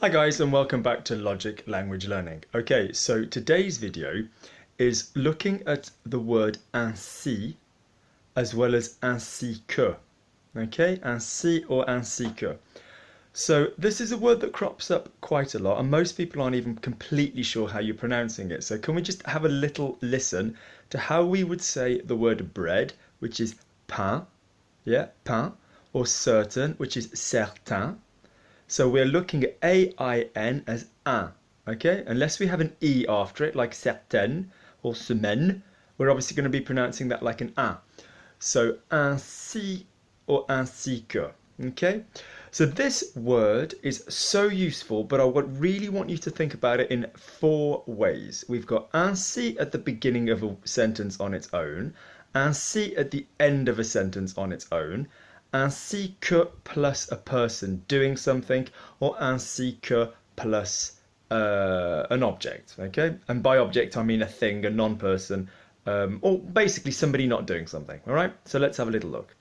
Hi guys, and welcome back to Logic Language Learning. Okay, so today's video is looking at the word ainsi as well as ainsi que. Okay, ainsi or ainsi que. So this is a word that crops up quite a lot and most people aren't even completely sure how you're pronouncing it. So can we just have a little listen to how we would say the word bread, which is pain, yeah, pain, or certain, which is certain. So we're looking at AIN as un, okay? Unless we have an E after it, like certaine or semaine, we're obviously going to be pronouncing that like an un. So ainsi or ainsi que, okay? So this word is so useful, but I would really want you to think about it in 4 ways. We've got ainsi at the beginning of a sentence on its own, ainsi at the end of a sentence on its own, ainsi que plus a person doing something, or ainsi que plus an object, okay? And by object I mean a thing, a non-person, or basically somebody not doing something, all right? So let's have a little look.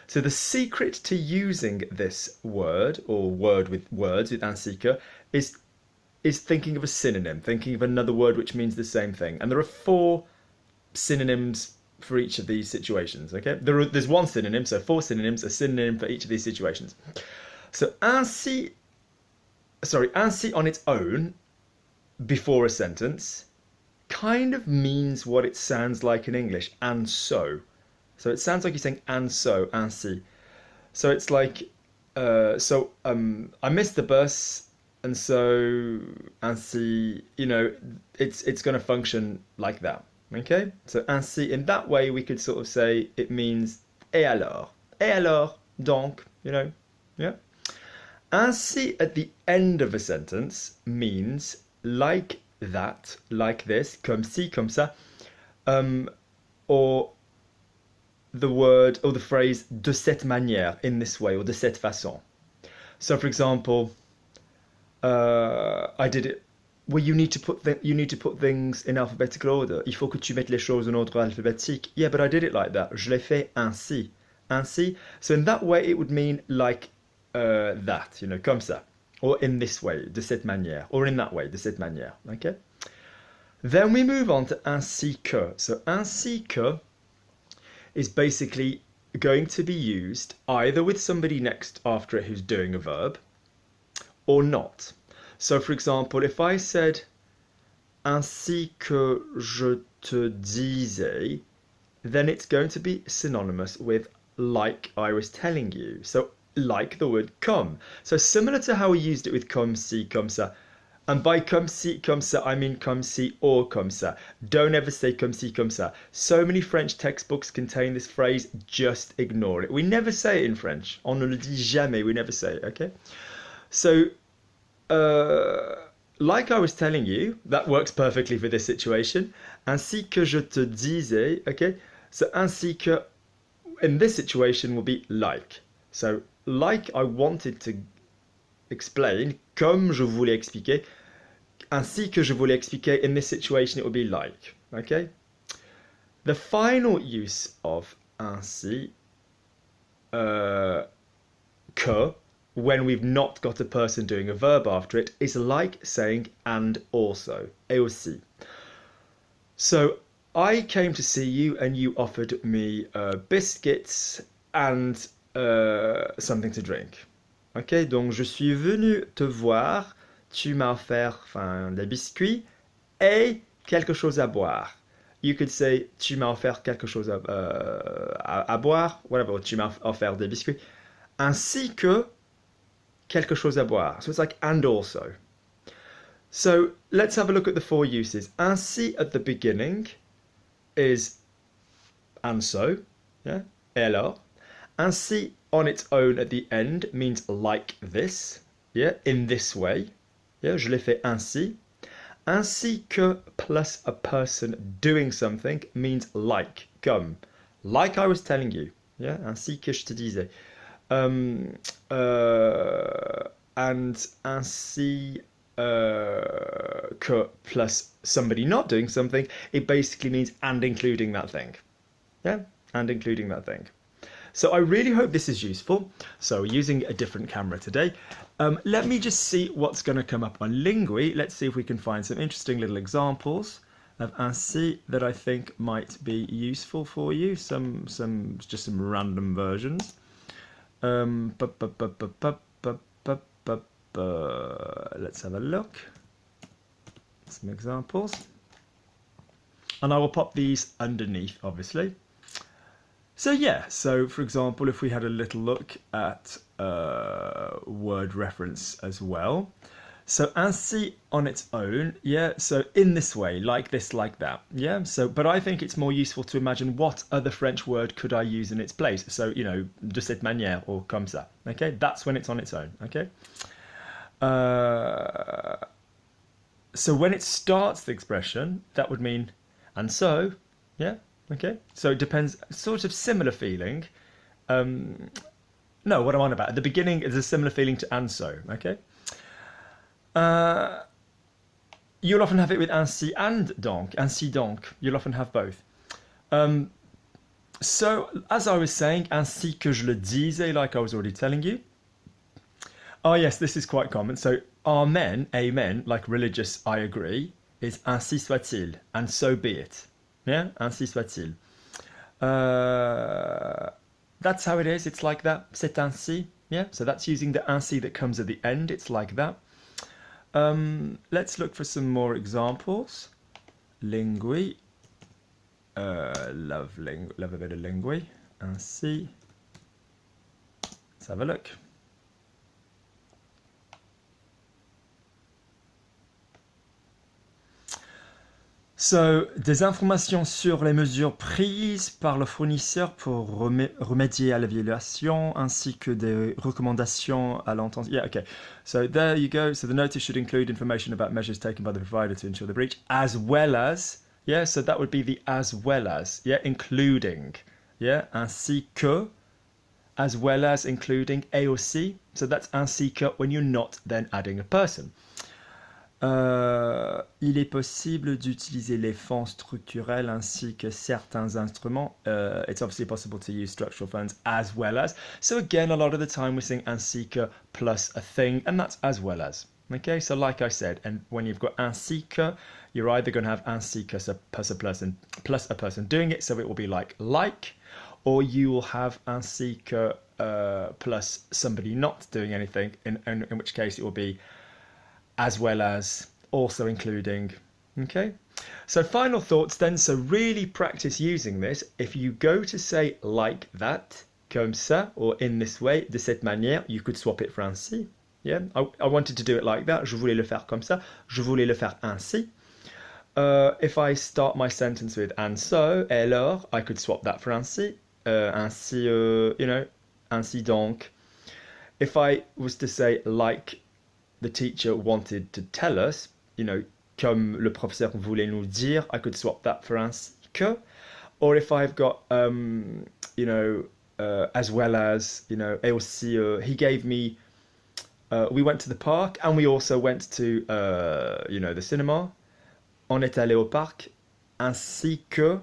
So the secret to using this word, or word with words with ainsi que, is thinking of a synonym, thinking of another word which means the same thing. And there are 4 synonyms for each of these situations, okay? There's 1 synonym, so 4 synonyms, a synonym for each of these situations. So ainsi on its own, before a sentence, kind of means what it sounds like in English, and so. So it sounds like you're saying and so, ainsi. So it's like, I missed the bus, and so ainsi, you know, it's going to function like that. Okay, so ainsi, in that way we could sort of say it means et alors, donc, you know, yeah. Ainsi at the end of a sentence means like that, like this, comme si, comme ça, or the word or the phrase de cette manière, in this way, or de cette façon. So for example, I did it. Well, you need to put things in alphabetical order. Il faut que tu mettes les choses en ordre alphabétique. Yeah, but I did it like that. Je l'ai fait ainsi. Ainsi. So in that way, it would mean like that, you know, comme ça. Or in this way, de cette manière. Or in that way, de cette manière. Okay? Then we move on to ainsi que. So ainsi que is basically going to be used either with somebody next after it who's doing a verb or not. So for example, if I said ainsi que je te disais, then it's going to be synonymous with like I was telling you. So like the word comme. So similar to how we used it with comme si, comme ça. And by comme si, comme ça, I mean comme si or comme ça. Don't ever say comme si, comme ça. So many French textbooks contain this phrase, just ignore it. We never say it in French. On ne le dit jamais, we never say it, okay? So, like I was telling you, that works perfectly for this situation. Ainsi que je te disais, okay? So ainsi que in this situation will be like. So like I wanted to explain, comme je voulais expliquer, ainsi que je voulais expliquer, in this situation it would be like, okay? The final use of ainsi, que, when we've not got a person doing a verb after it, is like saying and also, et aussi. So I came to see you and you offered me biscuits and something to drink. Ok, donc je suis venu te voir, tu m'as offert des biscuits et quelque chose à boire. You could say tu m'as offert quelque chose à boire, whatever, tu m'as offert des biscuits, ainsi que quelque chose à boire. So it's like and also. So let's have a look at the 4 uses. Ainsi at the beginning is and so, yeah, et alors. Ainsi on its own at the end means like this, yeah, in this way. Yeah, je l'ai fait ainsi. Ainsi que plus a person doing something means like, comme. Like I was telling you, yeah, ainsi que je te disais. And ainsi que plus somebody not doing something, it basically means and including that thing. Yeah, and including that thing. So I really hope this is useful. So we're using a different camera today. Let me just see what's going to come up on Lingui. Let's see if we can find some interesting little examples of AINSI that I think might be useful for you. Just some random versions. Let's have a look. Some examples. And I will pop these underneath, obviously. So yeah, so for example, if we had a little look at word reference as well. So AINSI on its own, yeah, so in this way, like this, like that, yeah. So, but I think it's more useful to imagine what other French word could I use in its place. So, you know, de cette manière or comme ça, okay? That's when it's on its own, okay? So when it starts the expression, that would mean, and so, yeah, okay? So it depends, sort of similar feeling. No, what I'm on about, at the beginning is a similar feeling to and so, okay? You'll often have it with ainsi and donc, ainsi donc. You'll often have both. So, as I was saying, ainsi que je le disais, like I was already telling you. Oh yes, this is quite common. So, amen, like religious, I agree, is ainsi soit-il, and so be it. Yeah, ainsi soit-il. That's how it is. It's like that. C'est ainsi. Yeah, so that's using the ainsi that comes at the end. It's like that. Let's look for some more examples. Lingui. Love a bit of lingui. Ainsi. Let's have a look. So, des informations sur les mesures prises par le fournisseur pour remédier à la violation, ainsi que des recommandations à l'intention. Yeah, okay. So there you go. So the notice should include information about measures taken by the provider to ensure the breach, as well as, yeah, so that would be the as well as, yeah, including, yeah, ainsi que, as well as, including, et aussi. So that's ainsi que when you're not then adding a person. Il est possible d'utiliser les fonds structurels ainsi que certains instruments. It's obviously possible to use structural funds as well as. So again, a lot of the time we're saying ainsi que plus a thing, and that's as well as. Okay, so like I said, and when you've got ainsi que, you're either going to have ainsi que plus a person doing it, so it will be like, or you will have ainsi que plus somebody not doing anything, in which case it will be as well as, also including. Okay, so final thoughts then. So really practice using this. If you go to say like that, comme ça, or in this way, de cette manière, you could swap it for ainsi. Yeah, I wanted to do it like that. Je voulais le faire comme ça. Je voulais le faire ainsi. If I start my sentence with and so, alors, I could swap that for ainsi. Ainsi, you know, ainsi donc. If I was to say like the teacher wanted to tell us, you know, comme le professeur voulait nous dire, I could swap that for ainsi que. Or if I've got, you know, as well as, you know, et aussi, he gave me, we went to the park and we also went to, you know, the cinema. On est allé au parc ainsi que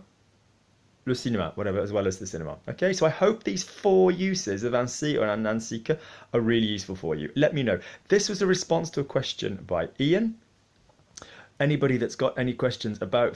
le cinéma, whatever, as well as the cinema. Okay, so I hope these 4 uses of ainsi or ainsi que are really useful for you. Let me know. This was a response to a question by Ian. Anybody that's got any questions about